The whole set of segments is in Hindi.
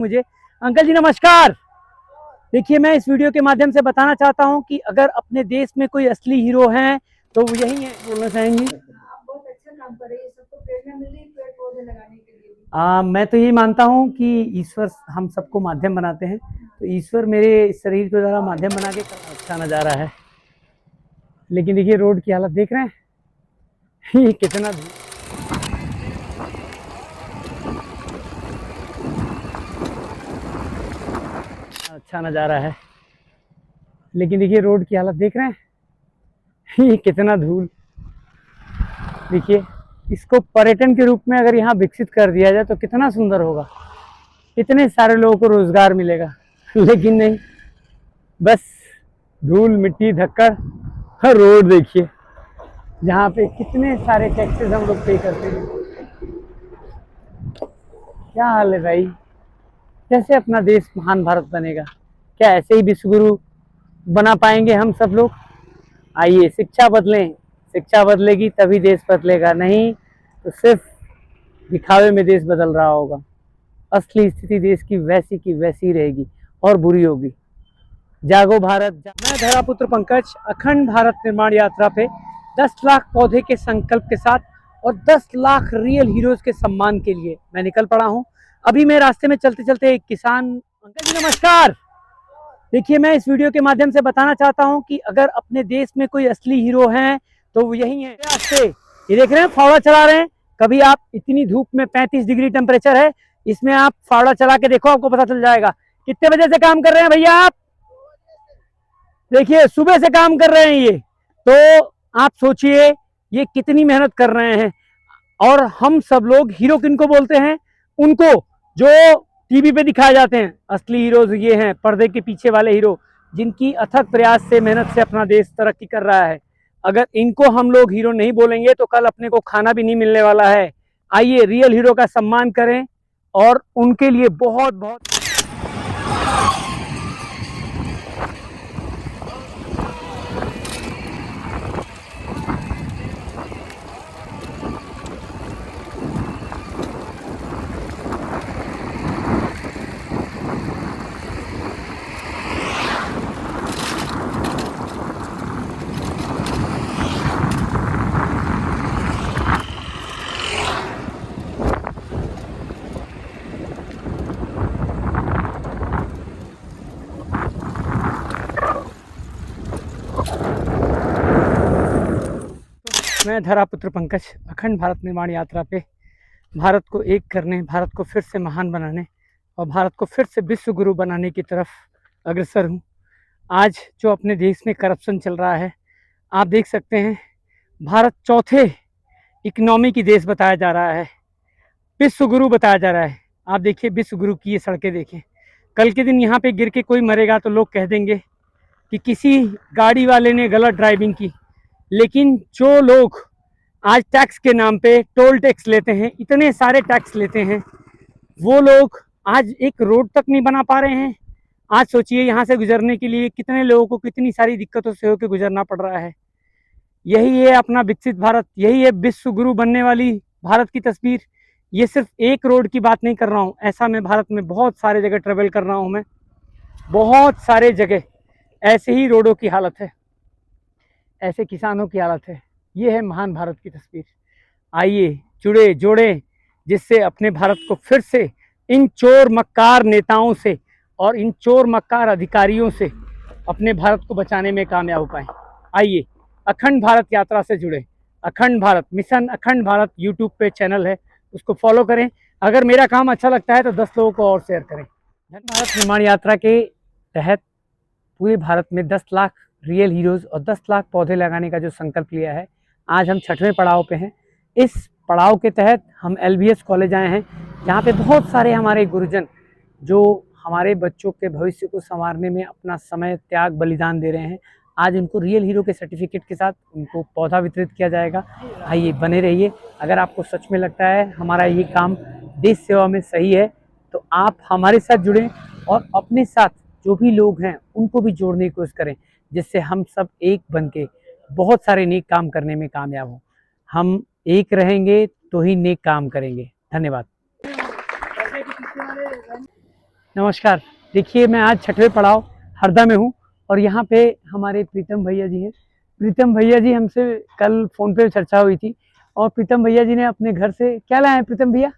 मुझे अंकल जी नमस्कार। देखिए, मैं इस वीडियो के माध्यम से बताना चाहता हूं कि अगर अपने देश में कोई असली हीरो हैं तो वो यही है। बोलना चाहेंगे? आप बहुत अच्छा काम कर रहे हैं, सबको प्रेरणा मिल रही है पेड़ पौधे लगाने के लिए भी। मैं तो यही मानता हूं कि ईश्वर हम सबको माध्यम बनाते हैं, तो ईश्वर मेरे शरीर को ज़रा माध्यम बना के अच्छा नज़ारा है। लेकिन देखिए रोड की हालत देख रहे हैं ये कितना अच्छा नज़ारा है। लेकिन देखिए रोड की हालत देख रहे हैं ये कितना धूल। देखिए, इसको पर्यटन के रूप में अगर यहाँ विकसित कर दिया जाए तो कितना सुंदर होगा, कितने सारे लोगों को रोजगार मिलेगा। लेकिन नहीं, बस धूल मिट्टी धक्कड़। हर रोड देखिए, जहाँ पे कितने सारे टैक्सेस हम लोग पे करते हैं। क्या हाल है भाई, कैसे अपना देश महान भारत बनेगा? क्या ऐसे ही विश्वगुरु बना पाएंगे हम सब लोग? आइए शिक्षा बदलें, शिक्षा बदलेगी तभी देश बदलेगा, नहीं तो सिर्फ दिखावे में देश बदल रहा होगा। असली स्थिति देश की वैसी ही रहेगी और बुरी होगी। जागो भारत मैं धरापुत्र पंकज अखंड भारत निर्माण यात्रा पे 10 लाख पौधे के संकल्प के साथ और 10 लाख रियल हीरोज के सम्मान के लिए मैं निकल पड़ा हूँ। अभी मैं रास्ते में चलते चलते एक किसान अंकल जी नमस्कार। देखिए, मैं इस वीडियो के माध्यम से बताना चाहता हूं कि अगर अपने देश में कोई असली हीरो हैं तो वो यही है। ये देख रहे हैं फावड़ा चला रहे हैं। कभी आप इतनी धूप में 35 डिग्री टेम्परेचर है, इसमें आप फावड़ा चला के देखो, आपको पता चल जाएगा। कितने बजे से काम कर रहे हैं भैया आप? देखिए सुबह से काम कर रहे हैं ये, तो आप सोचिए ये कितनी मेहनत कर रहे हैं। और हम सब लोग हीरो किनको बोलते हैं? उनको जो टीवी पे दिखाए जाते हैं। असली हीरोज ये हैं, पर्दे के पीछे वाले हीरो, जिनकी अथक प्रयास से मेहनत से अपना देश तरक्की कर रहा है। अगर इनको हम लोग हीरो नहीं बोलेंगे तो कल अपने को खाना भी नहीं मिलने वाला है। आइए रियल हीरो का सम्मान करें और उनके लिए बहुत बहुत मैं धरापुत्र पंकज अखंड भारत निर्माण यात्रा पे भारत को एक करने, भारत को फिर से महान बनाने और भारत को फिर से विश्व गुरु बनाने की तरफ अग्रसर हूँ। आज जो अपने देश में करप्शन चल रहा है, आप देख सकते हैं, भारत चौथे इकोनॉमी की देश बताया जा रहा है, विश्व गुरु बताया जा रहा है। आप देखिए विश्व गुरु की ये सड़कें देखें। कल के दिन यहाँ पे गिर के कोई मरेगा तो लोग कह देंगे कि किसी गाड़ी वाले ने गलत ड्राइविंग की। लेकिन जो लोग आज टैक्स के नाम पे टोल टैक्स लेते हैं, इतने सारे टैक्स लेते हैं, वो लोग आज एक रोड तक नहीं बना पा रहे हैं। आज सोचिए यहाँ से गुजरने के लिए कितने लोगों को कितनी सारी दिक्कतों से होकर गुजरना पड़ रहा है। यही है अपना विकसित भारत, यही है विश्व गुरु बनने वाली भारत की तस्वीर। ये सिर्फ एक रोड की बात नहीं कर रहा हूँ, ऐसा मैं भारत में बहुत सारे जगह ट्रेवल कर रहा हूँ। मैं बहुत सारे जगह ऐसे ही रोडों की हालत है, ऐसे किसानों की हालत है। ये है महान भारत की तस्वीर। आइए जुड़े जोड़े, जिससे अपने भारत को फिर से इन चोर मक्कार नेताओं से और इन चोर मक्कार अधिकारियों से अपने भारत को बचाने में कामयाब हो पाए। आइए अखंड भारत यात्रा से जुड़े। अखंड भारत मिशन, अखंड भारत यूट्यूब पे चैनल है, उसको फॉलो करें। अगर मेरा काम अच्छा लगता है तो 10 लोगों को और शेयर करें। भारत निर्माण यात्रा के तहत पूरे भारत में 10 लाख रियल हीरोज़ और 10 लाख पौधे लगाने का जो संकल्प लिया है, आज हम 6वें पड़ाव पे हैं। इस पड़ाव के तहत हम LBS कॉलेज आए हैं, जहाँ पे बहुत सारे हमारे गुरुजन जो हमारे बच्चों के भविष्य को संवारने में अपना समय त्याग बलिदान दे रहे हैं। आज उनको रियल हीरो के सर्टिफिकेट के साथ उनको पौधा वितरित किया जाएगा। आइए बने रहिए। अगर आपको सच में लगता है हमारा ये काम देश सेवा में सही है तो आप हमारे साथ जुड़ें और अपने साथ जो भी लोग हैं उनको भी जोड़ने की कोशिश करें, जिससे हम सब एक बन के बहुत सारे नेक काम करने में कामयाब हों। हम एक रहेंगे तो ही नेक काम करेंगे। धन्यवाद। नमस्कार। देखिए मैं आज छठवें पड़ाव हरदा में हूँ और यहाँ पे हमारे प्रीतम भैया जी हैं। प्रीतम भैया जी हमसे कल फ़ोन पे चर्चा हुई थी और प्रीतम भैया जी ने अपने घर से क्या लाए हैं प्रीतम भैया?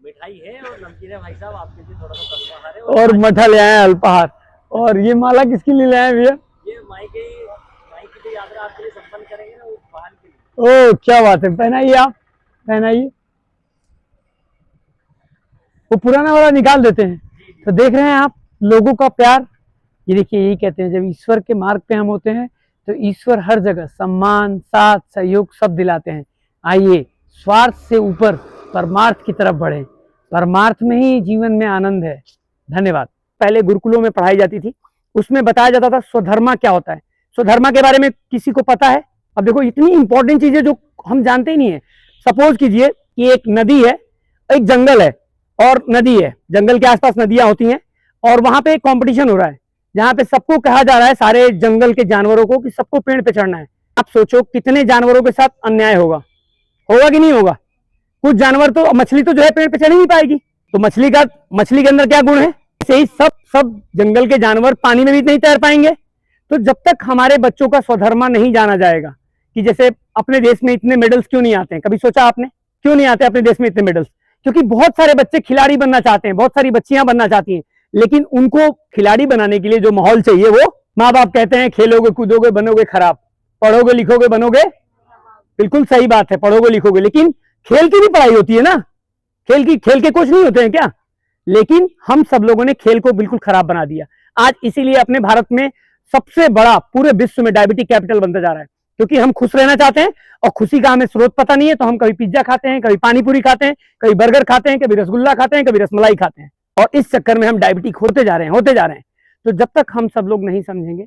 मिठाई है और नमकीन है भाई साहब, आपके लिए थोड़ा सा अल्पाहार है और मठा ले आए हैं अल्पाहार। और ये माला किसके लिए लाए हैं भैया? ये माई की जो यात्रा आपके लिए संपन्न करेंगे ना, उस वाहन के लिए। ओह क्या बात है, पहनाइए आप, पहनाइए। वो पुराना वाला निकाल देते हैं। तो देख रहे हैं आप लोगों का प्यार। ये देखिए, यही कहते हैं जब ईश्वर के मार्ग पे हम होते हैं तो ईश्वर हर जगह सम्मान, साथ, सहयोग सब दिलाते हैं। आइए स्वार्थ से ऊपर परमार्थ की तरफ बढ़े। परमार्थ में ही जीवन में आनंद है। धन्यवाद। पहले गुरुकुलों में पढ़ाई जाती थी, उसमें बताया जाता था स्वधर्मा क्या होता है। स्वधर्मा के बारे में किसी को पता है? अब देखो इतनी इंपॉर्टेंट चीजें जो हम जानते ही नहीं है। सपोज कीजिए कि एक नदी है, एक जंगल है और नदी है, जंगल के आसपास नदियां होती हैं और वहां पे एक कंपटीशन हो रहा है जहां पे सबको कहा जा रहा है, सारे जंगल के जानवरों को, कि सबको पेड़ पे चढ़ना है। आप सोचो कितने जानवरों के साथ अन्याय होगा, होगा कि नहीं होगा? कुछ जानवर तो, मछली तो जो है पेड़ पे चढ़ ही नहीं पाएगी, तो मछली के अंदर क्या गुण है? ऐसे ही सब जंगल के जानवर पानी में भी नहीं तैर पाएंगे। तो जब तक हमारे बच्चों का स्वधर्मा नहीं जाना जाएगा, कि जैसे अपने देश में इतने मेडल्स क्यों नहीं आते हैं, कभी सोचा आपने क्यों नहीं आते अपने देश में इतने मेडल्स? क्योंकि बहुत सारे बच्चे खिलाड़ी बनना चाहते हैं, बहुत सारी बच्चियां बनना चाहती हैं, लेकिन उनको खिलाड़ी बनाने के लिए जो माहौल चाहिए वो माँ बाप कहते हैं खेलोगे कूदोगे बनोगे खराब, पढ़ोगे लिखोगे बनोगे। बिल्कुल सही बात है, पढ़ोगे लिखोगे, लेकिन खेल की भी पढ़ाई होती है ना। खेल के कोच नहीं होते हैं क्या? लेकिन हम सब लोगों ने खेल को बिल्कुल खराब बना दिया। आज इसीलिए अपने भारत में सबसे बड़ा पूरे विश्व में डायबिटिक कैपिटल बनता जा रहा है, क्योंकि हम खुश रहना चाहते हैं और खुशी का हमें स्रोत पता नहीं है। तो हम कभी पिज्जा खाते हैं, कभी पानीपुरी खाते हैं, कभी बर्गर खाते हैं, कभी रसगुल्ला खाते हैं, कभी रसमलाई खाते हैं, और इस चक्कर में हम डायबिटिक होते जा रहे हैं। तो जब तक हम सब लोग नहीं समझेंगे,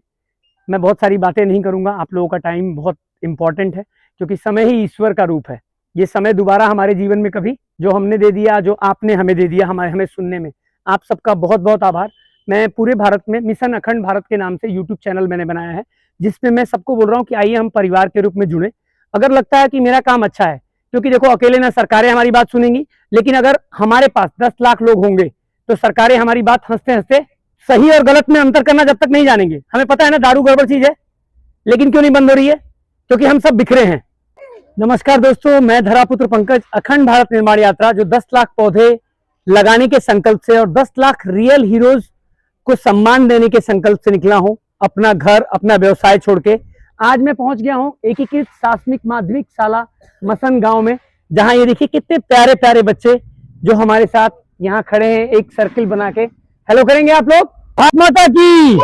मैं बहुत सारी बातें नहीं करूंगा। आप लोगों का टाइम बहुत इंपॉर्टेंट है, क्योंकि समय ही ईश्वर का रूप है। ये समय दोबारा हमारे जीवन में कभी जो हमने दे दिया, जो आपने हमें दे दिया, हमें सुनने में, आप सबका बहुत बहुत आभार। मैं पूरे भारत में मिशन अखंड भारत के नाम से यूट्यूब चैनल मैंने बनाया है, जिसमें मैं सबको बोल रहा हूँ कि आइए हम परिवार के रूप में जुड़े। अगर लगता है कि मेरा काम अच्छा है, क्योंकि देखो अकेले ना सरकारें हमारी बात सुनेंगी, लेकिन अगर हमारे पास 10 लाख लोग होंगे तो सरकारें हमारी बात हंसते हंसते, सही और गलत में अंतर करना जब तक नहीं जानेंगे। हमें पता है ना दारू गड़बड़ चीज है, लेकिन क्यों नहीं बंद हो रही है? क्योंकि हम सब बिखरे हैं। नमस्कार दोस्तों, मैं धरापुत्र पंकज अखंड भारत निर्माण यात्रा, जो 10 लाख पौधे लगाने के संकल्प से और 10 लाख रियल हीरोज को सम्मान देने के संकल्प से निकला हूं, अपना घर अपना व्यवसाय छोड़ के। आज मैं पहुंच गया हूं एकीकृत शासनिक माध्यमिक शाला मसन गांव में, जहां ये देखिए कितने प्यारे प्यारे बच्चे जो हमारे साथ यहाँ खड़े हैं, एक सर्किल बना के। हेलो करेंगे आप लोग? भारत माता की।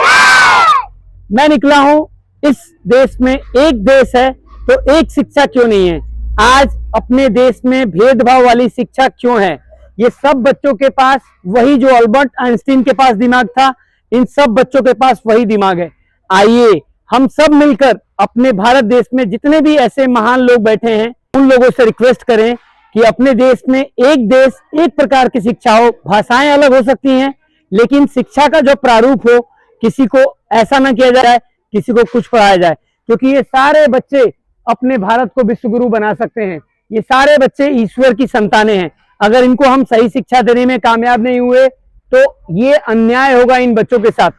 मैं निकला हूं इस देश में, एक देश है तो एक शिक्षा क्यों नहीं है? आज अपने देश में भेदभाव वाली शिक्षा क्यों है? ये सब बच्चों के पास वही जो अल्बर्ट आइंस्टीन के पास दिमाग था, इन सब बच्चों के पास वही दिमाग है। आइए हम सब मिलकर अपने भारत देश में जितने भी ऐसे महान लोग बैठे हैं, उन लोगों से रिक्वेस्ट करें कि अपने देश में एक देश एक प्रकार की शिक्षा हो। भाषाएं अलग हो सकती हैं, लेकिन शिक्षा का जो प्रारूप हो, किसी को ऐसा ना किया जाए किसी को कुछ पढ़ाया जाए, क्योंकि ये सारे बच्चे अपने भारत को विश्व गुरु बना सकते हैं। ये सारे बच्चे ईश्वर की संतानें हैं। अगर इनको हम सही शिक्षा देने में कामयाब नहीं हुए तो ये अन्याय होगा इन बच्चों के साथ।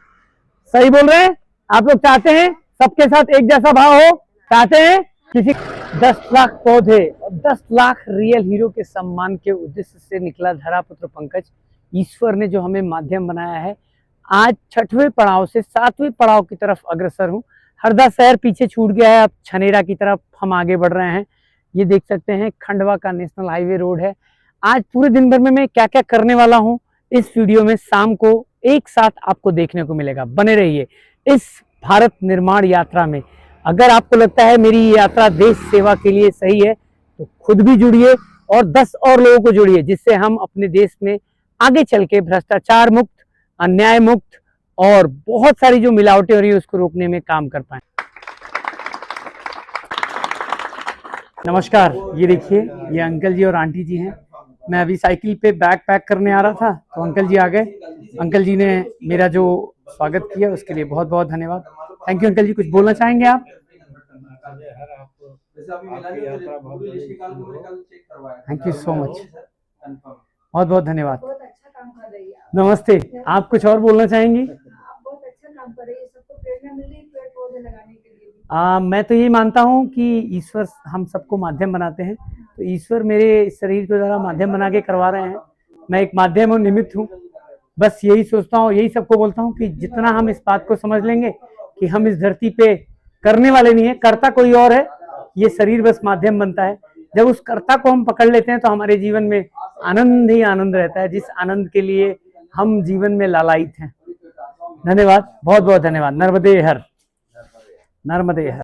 सही बोल रहे हैं? आप लोग चाहते हैं सबके साथ एक जैसा भाव हो? चाहते हैं किसी 10 लाख पौधे और 10 लाख रियल हीरो के सम्मान के उद्देश्य से निकला धरापुत्र पंकज। ईश्वर ने जो हमें माध्यम बनाया है, आज छठवें पड़ाव से 7वें पड़ाव की तरफ अग्रसर हूँ। हरदा शहर पीछे छूट गया है, अब छनेरा की तरफ हम आगे बढ़ रहे हैं। ये देख सकते हैं खंडवा का नेशनल हाईवे रोड है। आज पूरे दिन भर में मैं क्या क्या करने वाला हूँ, इस वीडियो में शाम को एक साथ आपको देखने को मिलेगा। बने रहिए इस भारत निर्माण यात्रा में। अगर आपको लगता है मेरी ये यात्रा देश सेवा के लिए सही है, तो खुद भी जुड़िए और 10 और लोगों को जोड़िए, जिससे हम अपने देश में आगे चल के भ्रष्टाचार मुक्त, अन्याय मुक्त और बहुत सारी जो मिलावटें हो रही है उसको रोकने में काम कर पाए। नमस्कार, ये देखिए ये अंकल जी और आंटी जी हैं। मैं अभी साइकिल पे बैग पैक करने आ रहा था तो अंकल जी आ गए। अंकल जी ने मेरा जो स्वागत किया उसके लिए बहुत बहुत धन्यवाद। थैंक यू अंकल जी। कुछ बोलना चाहेंगे आप? थैंक यू सो मच, बहुत बहुत धन्यवाद। काम कर रही है नमस्ते, आप कुछ और बोलना चाहेंगी? आप बहुत अच्छा काम कर रही है, सबको प्रेरणा मिल रही है पेड़ पौधे लगाने के लिए भी। मैं तो यही मानता हूँ कि ईश्वर हम सबको माध्यम बनाते हैं, तो ईश्वर मेरे शरीर के द्वारा माध्यम बना के करवा रहे हैं। मैं एक माध्यम और निमित्त हूँ। बस यही सोचता हूँ, यही सबको बोलता हूँ कि जितना हम इस बात को समझ लेंगे कि हम इस धरती पे करने वाले नहीं है, कर्ता कोई और है, ये शरीर बस माध्यम बनता है। जब उस कर्ता को हम पकड़ लेते हैं तो हमारे जीवन में आनंद ही आनंद रहता है, जिस आनंद के लिए हम जीवन में लालायित हैं। धन्यवाद, बहुत बहुत धन्यवाद। नर्मदे हर, नर्मदे हर।